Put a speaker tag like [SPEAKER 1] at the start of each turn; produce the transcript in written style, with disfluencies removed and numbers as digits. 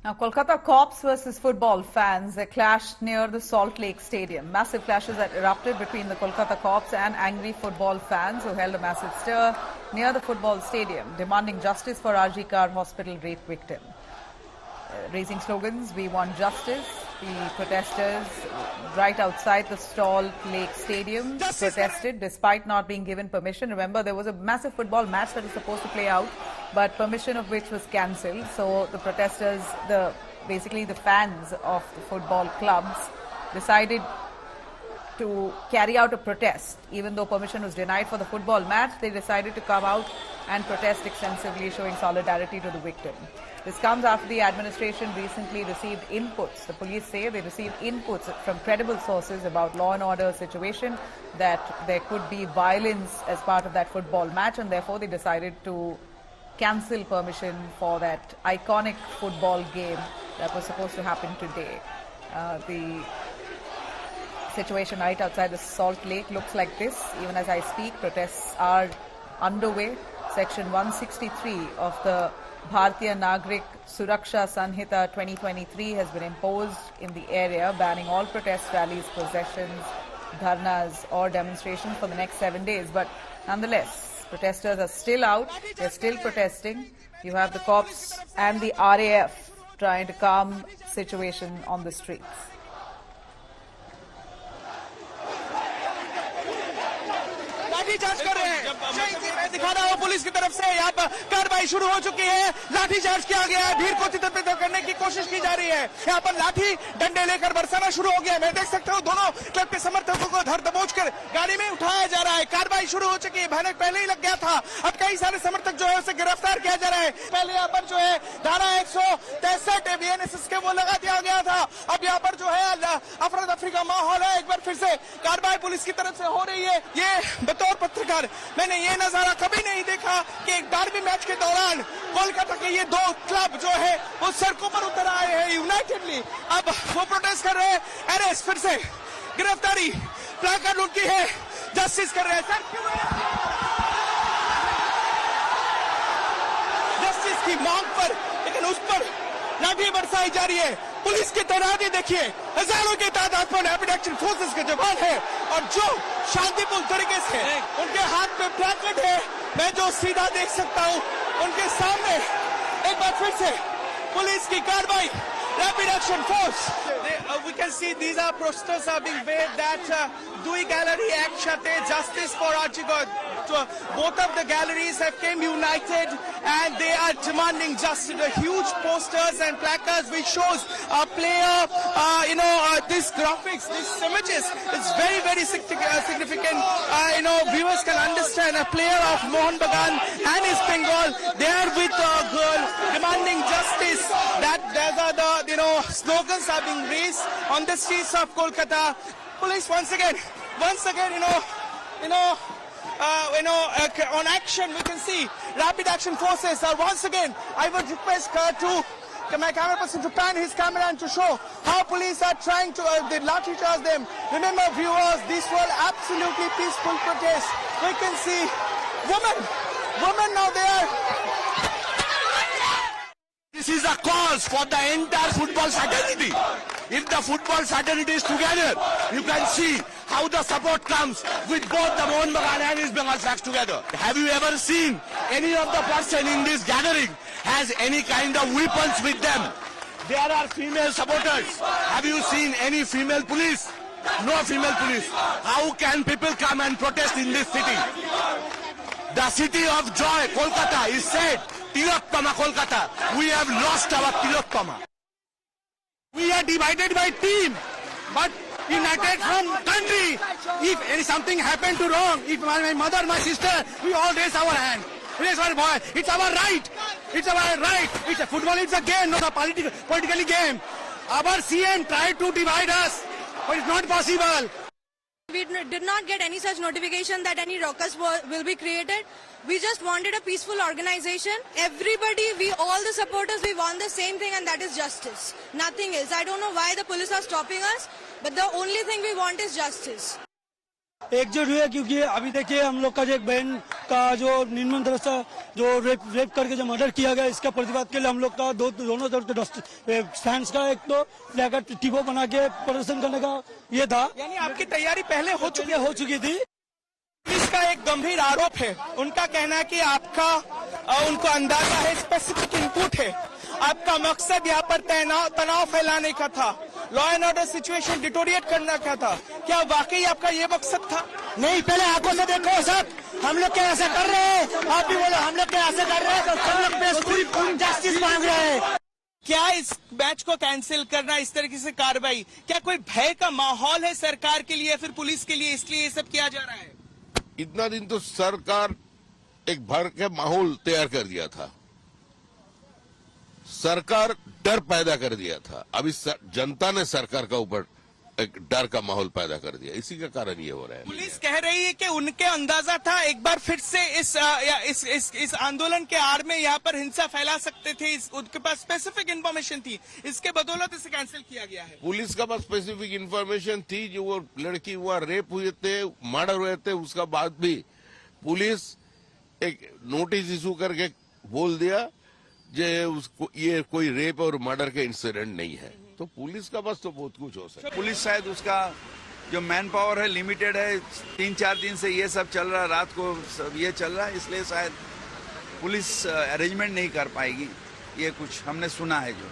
[SPEAKER 1] Now, Kolkata cops versus football fans, they clashed near the Salt Lake Stadium. Massive clashes that erupted between the Kolkata cops and angry football fans who held a massive stir near the football stadium, demanding justice for RG Kar hospital rape victim. Raising slogans, "We want justice." The protesters right outside the Salt Lake Stadium protested despite not being given permission. Remember, there was a massive football match that was supposed to play out, but permission of which was cancelled. So the protesters, basically the fans of the football clubs, decided to carry out a protest. Even though permission was denied for the football match, they decided to come out and protest extensively, showing solidarity to the victim. This comes after the administration recently received inputs. The police say they received inputs from credible sources about law and order situation, that there could be violence as part of that football match, and therefore they decided to cancel permission for that iconic football game that was supposed to happen today. The situation right outside the Salt Lake looks like this. Even as I speak, protests are underway. Section 163 of the Bharatiya Nagrik Suraksha Sanhita 2023 has been imposed in the area, banning all protest rallies, processions, dharnas or demonstrations for the next 7 days. But nonetheless, protesters are still out. They're still protesting. You have the cops and the RAF trying to calm situation on the streets.
[SPEAKER 2] Lathi charge कर रहे हैं। मैं दिखा रहा हूँ police की तरफ से यहाँ पर कार्रवाई शुरू हो चुकी है। लाठीचार्ज किया गया है। भीड़ को तितर-बितर करने की कोशिश की जा रही है। यहाँ पर लाठी डंडे लेकर बरसाना शुरू हो गया है। मैं देख सकता हूँ दोनों क्लब के समर्थकों को धर दबोच कर गाड़ी में उठाया जा रहा है। कार्रवाई शुरू हो चुकी है। भयानक पहले ही लग गया था। अब कई सारे समर्थक जो है उसे गिरफ्तार किया जा रहा है। पहले यहाँ पर जो है धारा 163 BNSS के वो लगा दिया गया था। अब यहाँ पर जो है अफरा तफरी का माहौल है। एक बार फिर से कार्रवाई पुलिस की तरफ से हो रही है। ये बतौर पत्रकार मैंने ये नजारा कभी नहीं देखा कि एक डार्बी मैच के दौरान कोलकाता के ये दो क्लब जो है वो सड़कों पर उतर आए हैं यूनाइटेडली। अब वो प्रोटेस्ट कर रहे हैं। अरेस्ट, फिर से गिरफ्तारी, प्लाकार्ड उनकी है, जस्टिस कर रहे हैं। सर क्यों जस्टिस की मांग पर, लेकिन उस पर लाठी बरसाई जा रही है। पुलिस की तैनाती देखिए, हजारों की तादाद पर रैपिड एक्शन फोर्सेस के जवान है और जो शांतिपूर्ण तरीके से उनके हाथ में प्लाकार्ड है, मैं जो सीधा देख सकता हूँ उनके सामने। एक बार फिर से पुलिस की कार्रवाई, rapid action force. We can see these are posters are being waved that Dui Gallery Act Shate Justice for Archigod. Both of the galleries have came united and they are demanding justice. The huge posters and placards which shows a player, these graphics, these images, it's very, very significant. Viewers can understand a player of Mohun Bagan and his Bengal, they are with a girl demanding justice. That these are the, slogans are being raised on the streets of Kolkata. Police once again, on action, we can see rapid action forces are once again. I would request my camera person to pan his camera and to show how police are trying to they lathi charge them. Remember, viewers, these were absolutely peaceful protests. We can see women now there.
[SPEAKER 3] This is a cause for the entire football fraternity. If the football fraternity is together, you can see how the support comes with both the Mohun Bagan and East Bengal flags together. Have you ever seen any of the person in this gathering has any kind of weapons with them? There are female supporters. Have you seen any female police? No female police. How can people come and protest in this city? The city of joy, Kolkata, is said, Tilottama Kolkata. We have lost our Tilottama. We are divided by team, but united from country. If something happened to wrong, if my mother, my sister, we all raise our hand. Raise our voice. It's our right. It's our right. It's a football. It's a game, not a politically game. Our CM tried to divide us, but it's not possible.
[SPEAKER 4] We did not get any such notification that any ruckus will be created. We just wanted a peaceful organization. Everybody, all the supporters, we want the same thing, and that is justice. Nothing else. I don't know why the police are stopping us, but the only thing we want is justice.
[SPEAKER 5] एकजुट हुए, क्योंकि अभी देखिए हम लोग का जो एक बहन का जो निर्मम तरह से जो रेप करके जो मर्डर किया गया, इसका प्रतिवाद के लिए हम लोग का दोनों तरफ फैंस का एक तो फ्लैग टिपो बना के प्रदर्शन करने का ये था।
[SPEAKER 2] यानी आपकी तैयारी पहले हो
[SPEAKER 5] चुकी थी।
[SPEAKER 2] पुलिस का एक गंभीर आरोप है, उनका कहना है कि आपका उनको अंदाजा है, स्पेसिफिक इनपुट है, आपका मकसद यहाँ पर तनाव फैलाने का था, law and order situation deteriorate करना का था। क्या वाकई आपका ये मकसद था?
[SPEAKER 6] नहीं, पहले आंखों से देखो सब, हम लोग क्या ऐसा कर रहे हैं, आप भी बोलो हम लोग क्या ऐसा कर रहे हैं, हम लोग पूरी जस्टिस मांग रहे हैं।
[SPEAKER 2] क्या इस मैच को कैंसिल करना, इस तरीके से कार्रवाई, क्या कोई भय का माहौल है सरकार के लिए, फिर पुलिस के लिए, इसलिए ये सब किया जा रहा है?
[SPEAKER 3] इतना दिन तो सरकार एक भर के माहौल तैयार कर दिया था, सरकार डर पैदा कर दिया था। अभी जनता ने सरकार का ऊपर एक डर का माहौल पैदा कर दिया, इसी का कारण ये हो रहा है।
[SPEAKER 2] पुलिस कह रही है कि उनके अंदाजा था एक बार फिर से इस आंदोलन के आड़ में यहाँ पर हिंसा फैला सकते थे, उनके पास स्पेसिफिक इन्फॉर्मेशन थी, इसके बदौलत इसे कैंसिल किया गया है।
[SPEAKER 3] पुलिस का पास स्पेसिफिक इन्फॉर्मेशन थी, जो वो लड़की वहाँ रेप हुए थे, मर्डर हुए थे, उसका बाद भी पुलिस एक नोटिस इशू करके बोल दिया उसको ये कोई रेप और मर्डर के इंसिडेंट नहीं है। तो पुलिस का बस तो बहुत कुछ हो सकता है।
[SPEAKER 7] पुलिस शायद उसका जो मैन पावर है लिमिटेड है, 3-4 दिन से ये सब चल रहा है, रात को सब ये चल रहा है, इसलिए शायद पुलिस अरेंजमेंट नहीं कर पाएगी, ये कुछ हमने सुना है जो।